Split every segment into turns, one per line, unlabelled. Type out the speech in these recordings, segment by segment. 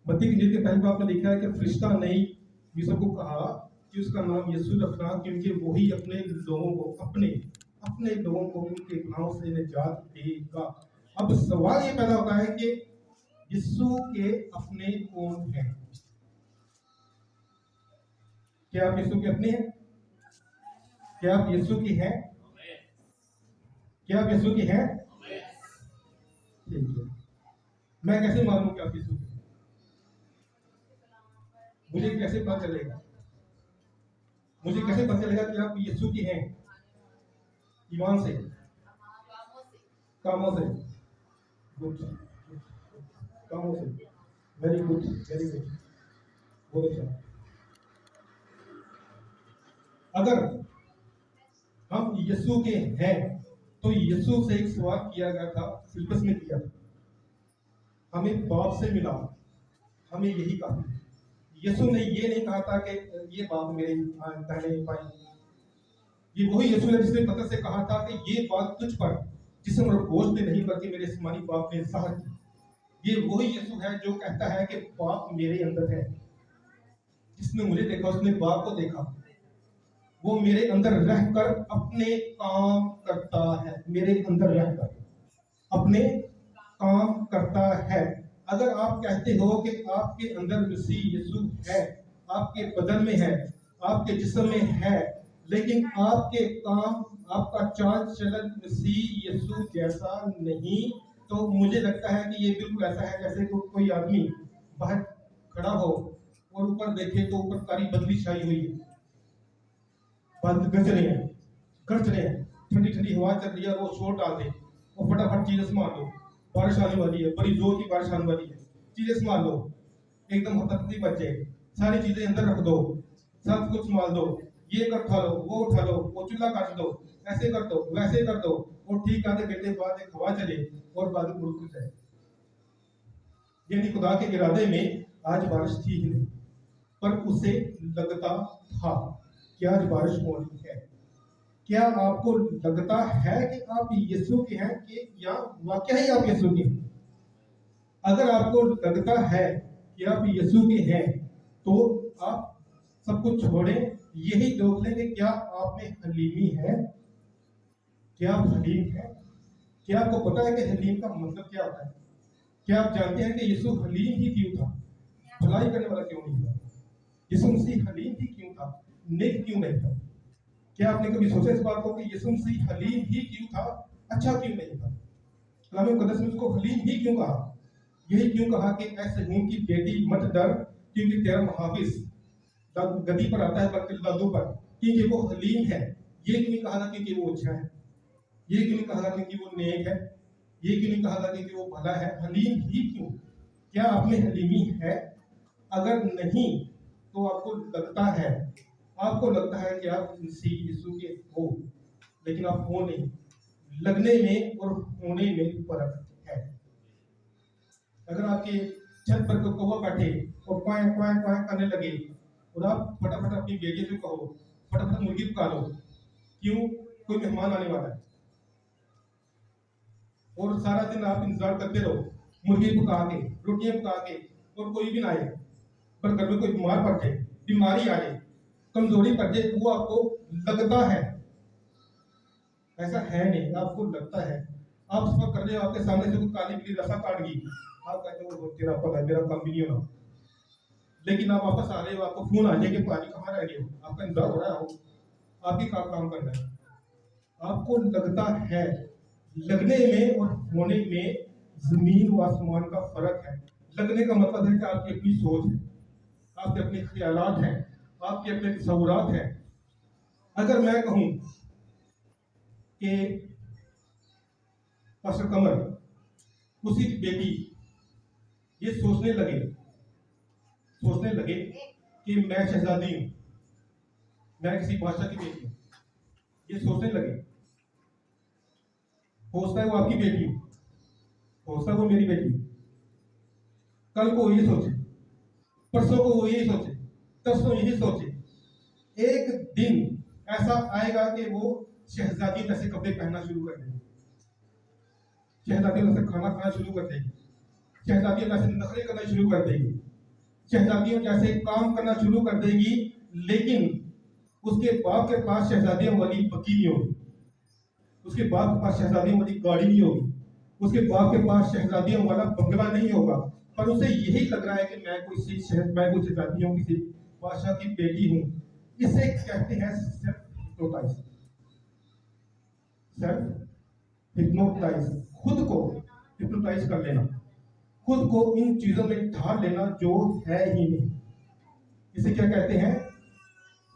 मत्ती की इंजील के पहले बाब में लिखा है कि फरिश्ता ने यूसुफ को कहा कि उसका नाम यीशु रखना, क्योंकि वही अपने लोगों को उनके गुनाहों से निजात देगा। अब सवाल ये पैदा होता है कि यीशु के अपने कौन हैं? क्या आप यीशु के अपने हैं? क्या आप यीशु की हैं? क्या आप यीशु की हैं? ठीक है। मैं कैसे मालूं कि आप यीशु के हैं? मुझे कैसे पता चलेगा? मुझे कैसे पता चलेगा कि आप यीशु की हैं? ईमान से, कामों से, गुड, कामों से, वेरी गुड, वेरी गुड, बहुत अच्छा। अगर हम यीशु के हैं तो यीशु से एक सवाल किया गया था, फिलिप्पस ने किया था, हमें बाप से मिला, हमें यही कहा। यीशु ने ये नहीं कहा था कि ये बात मेरे दाहिने बाएं। ये वही यीशु है जिसने पतरस से कहा था कि ये बात तुझ पर जिस्म और बोझ पे नहीं बल्कि मेरे आसमानी बाप ने ज़ाहिर की। ये वही यीशु है जो कहता है कि बाप मेरे अंदर है। जिसने मुझे देखा उसने बाप को देखा। वो मेरे अंदर रहकर अपने काम करता है, मेरे अंदर रहकर अपने काम करता है। अगर आप कहते हो कि आपके अंदर मसीह यीशु है, आपके बदन में है, आपके जिस्म में है, लेकिन आपके काम, आपका चाल चलन मसीह यीशु जैसा नहीं, तो मुझे लगता है कि ये बिल्कुल ऐसा है जैसे कोई आदमी बाहर खड़ा हो और ऊपर देखे तो ऊपर कारी बदली छाई हुई है, बादल गरज रहे हैं, ठंडी ठंडी हवा चल रही है, वो शोर डाल दे, वो फटाफट चीजें संभाल लो, बारिश आने वाली है, बड़ी जोर की बारिश आने वाली है, चीजें संभाल लो, एकदम हतकती बच जाए, सारी चीजें अंदर रख दो, सब कुछ संभाल दो, ये कर उठा लो, वो चूल्हा काट दो, ऐसे कर दो, वैसे कर दो, और ठीक आधे घंटे बाद एक हवा चले और बादल उड़ जाए। यानी खुदा के इरादे में आज बारिश थी ही नहीं, पर उसे लगता था कि आज बारिश होनी है। क्या आपको लगता है कि आप यीशु के हैं कि या वाकई ही आप यीशु के हैं? अगर आपको लगता है कि आप यीशु के हैं तो आप सब कुछ छोड़ें, यही देख लें कि क्या आप में हलीमी है, क्या आप हलीम हैं? क्या आपको पता है कि हलीम का मतलब क्या होता है? क्या आप जानते हैं कि यीशु हलीम ही क्यों था? भलाई करने वाला क्यों नहीं था? यीशु मसीह हलीम ही क्यों था? नेक क्यों नहीं था? क्या आपने कभी सोचा इस बात को कि यीशु मसीह हलीम ही क्यों था? अच्छा क्यों नहीं था? कलाम मुकद्दस में उसको हलीम ही क्यों कहा? यही क्यों कहा कि ऐ सहून की बेटी मत डर, क्योंकि तेरा मुहाफिज गद्दी पर आता है, बल्कि दादू पर, क्योंकि वो हलीम है। ये क्यों नहीं कहा था क्योंकि वो अच्छा है? ये क्यों नहीं कहा था क्योंकि वो नेक है? ये क्यों नहीं कहा था क्योंकि वो भला है? हलीम ही क्यों? क्या आप में हलीमी है? अगर नहीं तो आपको लगता है कि आप मसीह यीशु के हो, लेकिन आप हो नहीं। लगने में और होने में फर्क है। अगर आपके छत पर कोई कौवा बैठे और क्वां क्वां क्वां करने लगे और आप फटाफट अपनी बेटी से कहो फटाफट मुर्गी पका लो, क्यों? कोई मेहमान आने वाला है, और सारा दिन आप इंतजार करते रहो मुर्गी पका के, रोटियां पका के, और कोई भी ना आए, पर घर में कोई बीमार पड़ जाए, बीमारी आ जाए, कमजोरी पड़ जाए, वो आपको लगता है। ऐसा है नहीं, आपको लगता है। आप सफर कर रहे हो, आपके सामने से कोई काली बिल्ली रास्ता काट गई, आप कहते हो तेरा पता है, मेरा काम भी नहीं होना। लेकिन आप वापस आ रहे हो, आपको फोन आ जाए कि पानी कहाँ रह गए हो, आपका इंतजार हो रहा है, आपकी काम करना है। आपको लगता है। लगने में और होने में जमीन व आसमान का फर्क है। लगने का मतलब है कि आपकी अपनी सोच है, आपके अपने ख्यालात हैं, आपके अपने तसव्वुरात हैं। अगर मैं कहूं कि पास्टर कमर उसी की बेटी ये सोचने लगे कि मैं शहजादी हूं, मैं किसी बादशाह की बेटी हूं, ये सोचने लगे, हो सकता है वो आपकी बेटी हो सकता है वो मेरी बेटी, कल को ये सोचे, परसों को वो यही सोचे, तरसों यही सोचे, एक दिन ऐसा आएगा कि वो शहजादी जैसे कपड़े पहनना शुरू कर देगी, शहजादी जैसे खाना खाना शुरू कर देगी, शहजादियां जैसे नखरे करना शुरू कर देगी, शहजादियों जैसे काम करना शुरू कर देगी, लेकिन उसके बाप के पास शहजादियों वाली बग्गी नहीं होगी, उसके बाप के पास शहजादियों वाली गाड़ी नहीं होगी, उसके बाप के पास शहजादियों वाला बंगला नहीं होगा, पर उसे यही लग रहा है कि मैं कोई शहजादियों किसी बादशाह की बेटी हूं। इसे कहते हैं सेल्फ हिप्नोटाइज, खुद को हिप्नोटाइज कर लेना, खुद को इन चीजों में ढाल लेना जो है ही नहीं। इसे क्या कहते हैं?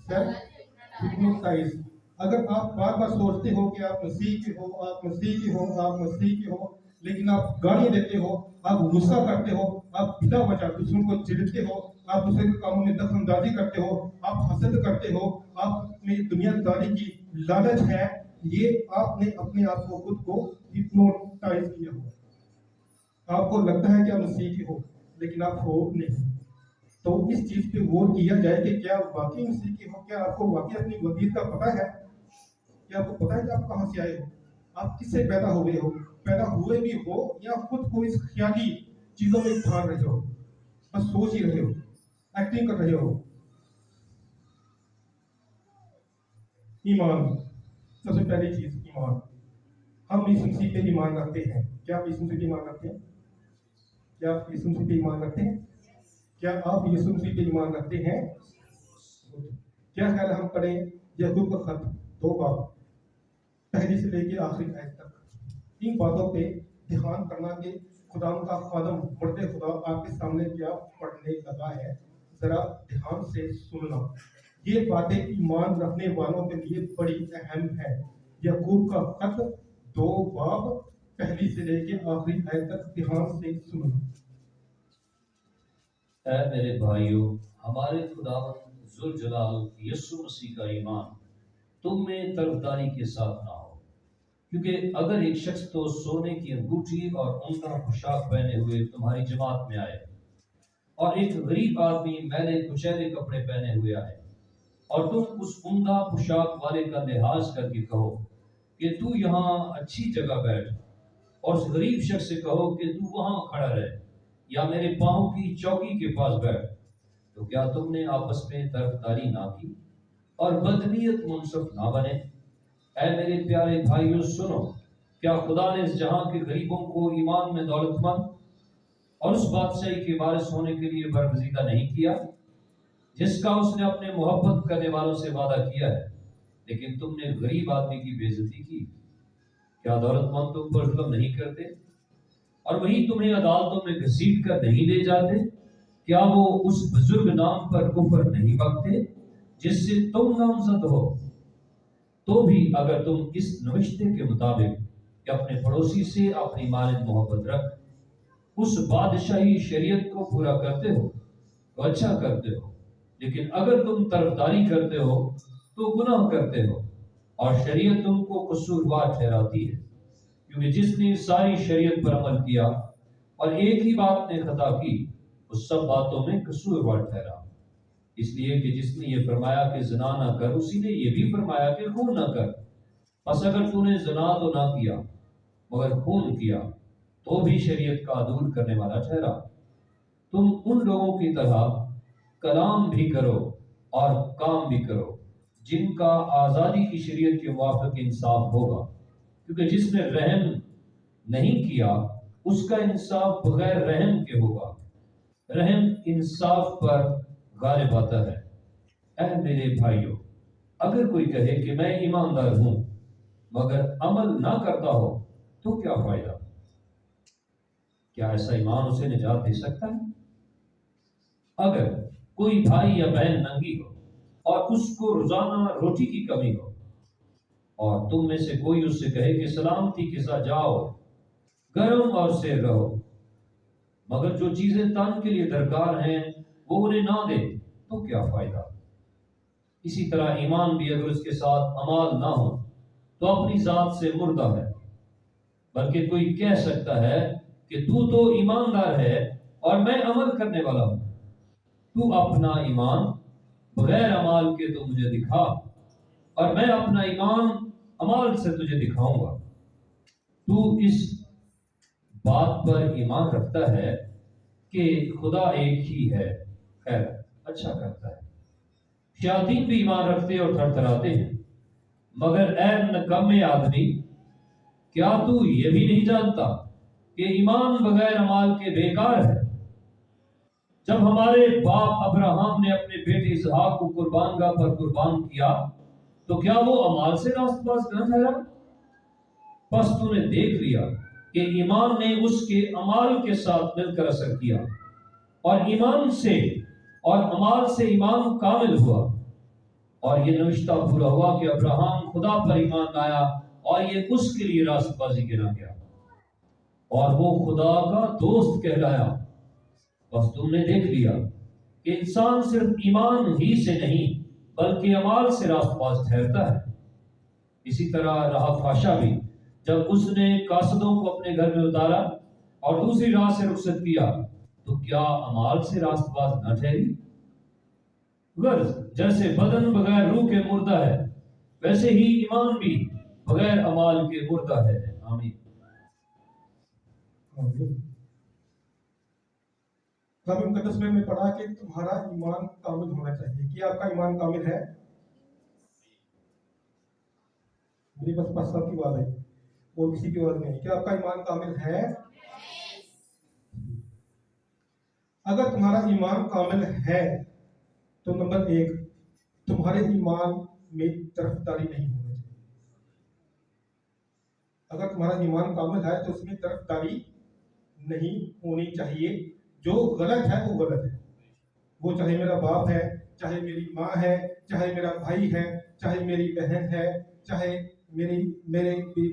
Self hypnotize. अगर आप बार बार सोचते हो कि आप मसीह के हो, आप मसीह के हो, आप मसीह के हो, लेकिन आप गाली देते हो, आप गुस्सा करते हो, आप बिना वजह दूसरों को चिढ़ते हो, आप दूसरे के कामों में दखलंदाजी करते हो, आप हसद करते हो, आप में दुनियादारी की लालच है, ये आपने अपने आप को खुद को हिप्नोटाइज किया हो। आपको लगता है कि आप मसीह के हो, लेकिन आप हो नहीं। तो इस चीज पे गौर किया जाए कि क्या वाकई मसीह के हो, क्या आपको वाकई अपनी वलीद का पता है, क्या आपको पता है कि आप कहां से आए हो, आप किससे पैदा हुए हो, पैदा हुए भी हो या खुद को इस ख्याली चीजों में ठान रहे हो, बस सोच ही रहे हो, एक्टिंग कर रहे हो। ईमान, सबसे पहली चीज ईमान। हम यीशु मसीह पे ईमान रखते हैं। क्या आप यीशु मसीह पे ईमान रखते हैं? क्या आप यीशु मसीह पे ईमान रखते हैं? क्या आप यीशु मसीह पे ईमान रखते हैं? क्या ख्याल हम पढ़ें याकूब का खत 2 बाब पहली से लेके आखिरी आयत तक। इन बातों पे ध्यान करना कि खुदा का खादम मर्दे खुदा आपके सामने क्या पढ़ने लगा है, जरा ध्यान से सुनना। ये बातें ईमान रखने वालों के लिए बड़ी अहम है। याकूब का खत 2 बाब पहली से लेके आखिरी आयत तक ध्यान से सुनना।
ऐ मेरे भाइयों, हमारे खुदावंद जुल जलाल यीशु मसीह का ईमान तुम में तरफदारी के साथ ना हो, क्योंकि अगर एक शख्स तो सोने की अंगूठी और उम्दा पोशाक पहने हुए तुम्हारी जमात में आए और एक गरीब आदमी मैले कुचैले कपड़े पहने हुए आए और तुम उस उम्दा पोशाक वाले का लिहाज करके कहो कि तू यहाँ अच्छी जगह बैठ, और उस गरीब शख्स से कहो कि तू वहां खड़ा रहे या मेरे पांव की चौकी के पास बैठ, तो क्या तुमने आपस में तरफदारी ना की और बदनीयत मुनसफ ना बने? ऐ मेरे प्यारे भाइयों सुनो, क्या खुदा ने इस जहां के गरीबों को ईमान में दौलतमंद और उस बादशाही के वारिस होने के लिए बरगजीदा नहीं किया जिसका उसने अपने मोहब्बत करने वालों से वादा किया है? लेकिन तुमने गरीब आदमी की बेइज्जती की। क्या दौलतमंद तुम पर जुल्म नहीं करते और वही तुम्हें अदालतों में घसीट कर नहीं ले जाते? क्या वो उस बुजुर्ग नाम पर कुफर नहीं बकते जिससे तुम नामजद हो? तो भी अगर तुम इस नविश्ते के मुताबिक कि अपने पड़ोसी से अपनी मानद मोहब्बत रख उस बादशाही शरीयत को पूरा करते हो तो अच्छा करते हो, लेकिन अगर तुम तरफदारी करते हो तो गुनाह करते हो और शरीयत तुमको कसूरवार ठहराती है, क्योंकि जिसने सारी शरीयत पर अमल किया और एक ही बात ने खता की उस सब बातों में कसूरवार ठहरा। इसलिए कि जिसने ये फरमाया कि ज़िना ना कर, उसी ने ये भी फरमाया कि खून ना कर। बस अगर तूने ज़िना तो ना किया मगर खून किया तो भी शरीयत का अदूल करने वाला ठहरा। तुम उन लोगों की तरह कलाम भी करो और काम भी करो जिनका आज़ादी की शरीयत के मुवाफिक इंसाफ होगा, क्योंकि जिसने रहम नहीं किया उसका इंसाफ बगैर रहम के होगा। रहम इंसाफ पर गालिब आता है। ऐ मेरे भाइयों, अगर कोई कहे कि मैं ईमानदार हूं मगर अमल ना करता हो तो क्या फायदा? क्या ऐसा ईमान उसे निजात दे सकता है? अगर कोई भाई या बहन नंगी हो और उसको रोजाना रोटी की कमी हो और तुम में से कोई उससे कहे कि सलामती के साथ जाओ, गर्म और सेर रहो, मगर जो चीजें तन के लिए दरकार हैं वो उन्हें ना दे तो क्या फायदा? इसी तरह ईमान भी अगर उसके साथ अमाल ना हो तो अपनी जात से मुर्दा है। बल्कि कोई कह सकता है कि तू तो ईमानदार है और मैं अमल करने वाला हूं। तू अपना ईमान बगैर अमाल के तो मुझे दिखा और मैं अपना ईमान अमाल से तुझे दिखाऊंगा। तू इस بات پر ایمان رکھتا ہے کہ خدا ایک ہی ہے، خیر اچھا کرتا ہے۔ شیاطین بھی ایمان رکھتے اور تھر تھراتے ہیں۔ مگر اے نکمے آدمی، کیا تو یہ بھی نہیں جانتا کہ ایمان بغیر اعمال کے بیکار ہے؟ جب ہمارے باپ ابراہم نے اپنے بیٹے اسحاق کو قربان گاہ پر قربان کیا تو کیا وہ اعمال سے راست باز نہ ٹھہرا؟ پس تو نے دیکھ لیا کہ ایمان نے اس کے اعمال کے ساتھ مل کر اثر کیا، اور ایمان سے اور اعمال سے ایمان کامل ہوا، اور یہ نوشتہ پورا ہوا کہ ابراہم خدا پر ایمان لایا اور یہ اس کے لیے راست بازی گنا گیا، اور وہ خدا کا دوست کہلایا۔ بس تم نے دیکھ لیا کہ انسان صرف ایمان ہی سے نہیں بلکہ اعمال سے راست باز ٹھہرتا ہے۔ اسی طرح رہا فاشا بھی، جب اس نے قاصدوں کو اپنے گھر میں اتارا اور دوسری راہ سے رخصت کیا تو کیا اعمال سے راست باز نہ ٹھہری؟ غرض جیسے بدن بغیر روح کے مردہ ہے، ویسے ہی ایمان بھی بغیر اعمال کے مردہ ہے۔ آمین۔
کتاب مقدس میں پڑھا کہ تمہارا ایمان کامل ہونا چاہیے۔ کیا آپ کا ایمان کامل ہے؟ میری بس پاس صاحب کی بات ہے، اور کسی کی بات نہیں۔ کیا آپ کا ایمان کامل ہے؟ اگر تمہارا ایمان کامل ہے تو نمبر 1، تمہارے ایمان میں طرفداری نہیں ہونا چاہیے۔ اگر تمہارا ایمان کامل ہے تو اس میں طرفداری نہیں ہونی چاہیے۔ جو غلط ہے وہ غلط ہے، وہ چاہے میرا باپ ہے، چاہے میری ماں ہے، چاہے میرا بھائی ہے، چاہے میری بہن ہے، چاہے میری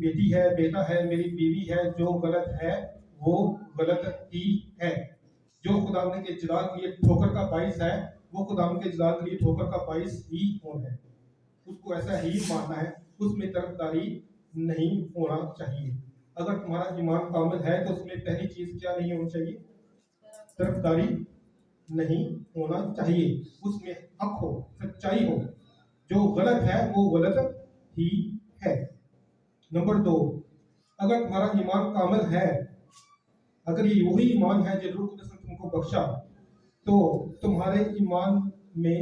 بیٹی ہے، بیٹا ہے، میری بیوی ہے، جو غلط ہے وہ غلط ہی ہے۔ جو خدا کے جلال کے لیے ٹھوکر کا باعث ہے وہ خدا کے جلال کے لیے ٹھوکر کا باعث ہی کون ہے، اس کو ایسا ہی ماننا ہے، اس میں طرفداری نہیں ہونا چاہیے۔ اگر تمہارا ایمان کامل ہے تو اس میں پہلی چیز کیا نہیں ہونی چاہیے؟ طرفداری نہیں ہونا چاہیے، اس میں حق ہو، سچائی ہو، جو غلط ہے وہ غلط ہی ہے۔ نمبر 2، اگر تمہارا ایمان کامل ہے، اگر یہ وہی ایمان ہے جو روح القدس نے تم کو بخشا، تو تمہارے ایمان میں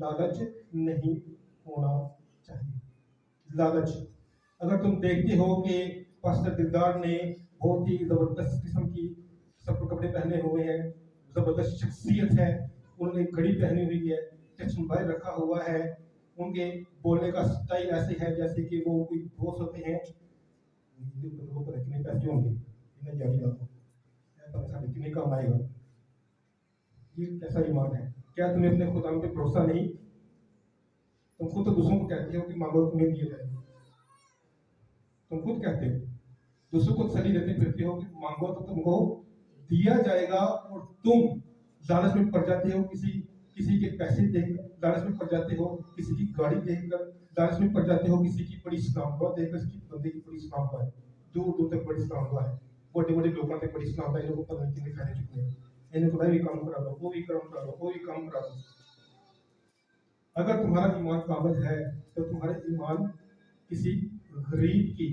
لالچ نہیں ہونا چاہیے۔ لالچ، اگر تم دیکھتے ہو کہ پاسٹر دلدار نے بہت ہی زبردست قسم کی سب کپڑے پہنے ہوئے ہیں، زبردست شخصیت ہے، انہوں نے گھڑی پہنی ہوئی ہے، چشم موبائل رکھا ہوا ہے، ان کے بولنے کا سٹائل ایسے ہے جیسے کہ وہ کوئی دوست ہوتے ہیں، کتنے پیسے ہوں گے، کتنے جاری کتنے کام آئے گا۔ یہ کیسا ایمان ہے؟ کیا تمہیں اپنے خدا پہ بھروسہ نہیں؟ تم خود تو دوسروں کو کہتے ہو کہ مانگو تمہیں دیے جائے، تم خود کہتے ہو، دوسروں کو تسلی دیتے پھرتے ہو کہ مانگو تو تم کو دیا جائے گا، اور تم لالچ میں پڑ جاتے ہو، کسی کے پیسے دیکھ کر لالچ میں پڑ جاتے ہو، کسی کی گاڑی دیکھ کر لالچ میں پڑ جاتے ہو، کسی کی بڑی سلامت دیکھ کر، کسی بندے کی بڑی سلامت ہے، دور دور تک بڑی سلامت ہے، بڑے بڑے لوگوں تک بڑی سلامت ہے، ان کو پتہ نہیں کتنے کھانے چکے ہیں، انہیں کو بھی کام کرا دو، وہ بھی کام کرا دو، وہ بھی کام کرا دو۔ اگر تمہارا ایمان کامل ہے تو تمہارے ایمان کسی غریب کی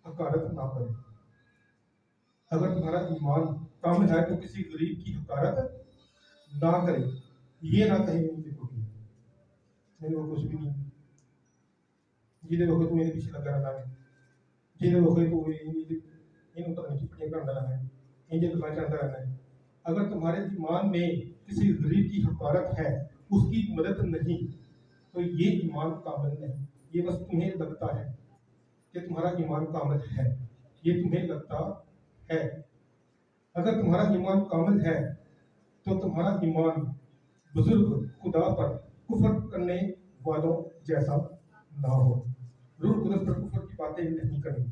حقارت نہ کرے۔ اگر تمہارا ایمان کامل ہے تو کسی غریب کی حقارت نہ کرے، یہ نہ کہیں دیکھو گی میرے کو کچھ بھی نہیں، جی دیکھو تو میرے پیچھے لگا رہنا ہے، جی دیکھو تو ان پتہ نہیں کتنے کرنا رہنا ہے، ان کے کھانا چلتا رہنا ہے۔ اگر تمہارے ایمان میں کسی غریب کی حقارت ہے، اس کی مدد نہیں، تو یہ ایمان کامل نہیں، یہ بس تمہیں لگتا ہے کہ تمہارا ایمان کامل ہے، یہ تمہیں لگتا ہے۔ اگر تمہارا ایمان کامل ہے تو تمہارا ایمان بزرگ خدا پر کفر کرنے والوں جیسا نہ ہو۔ روح القدس پر کفر کی باتیں نہیں کرنی،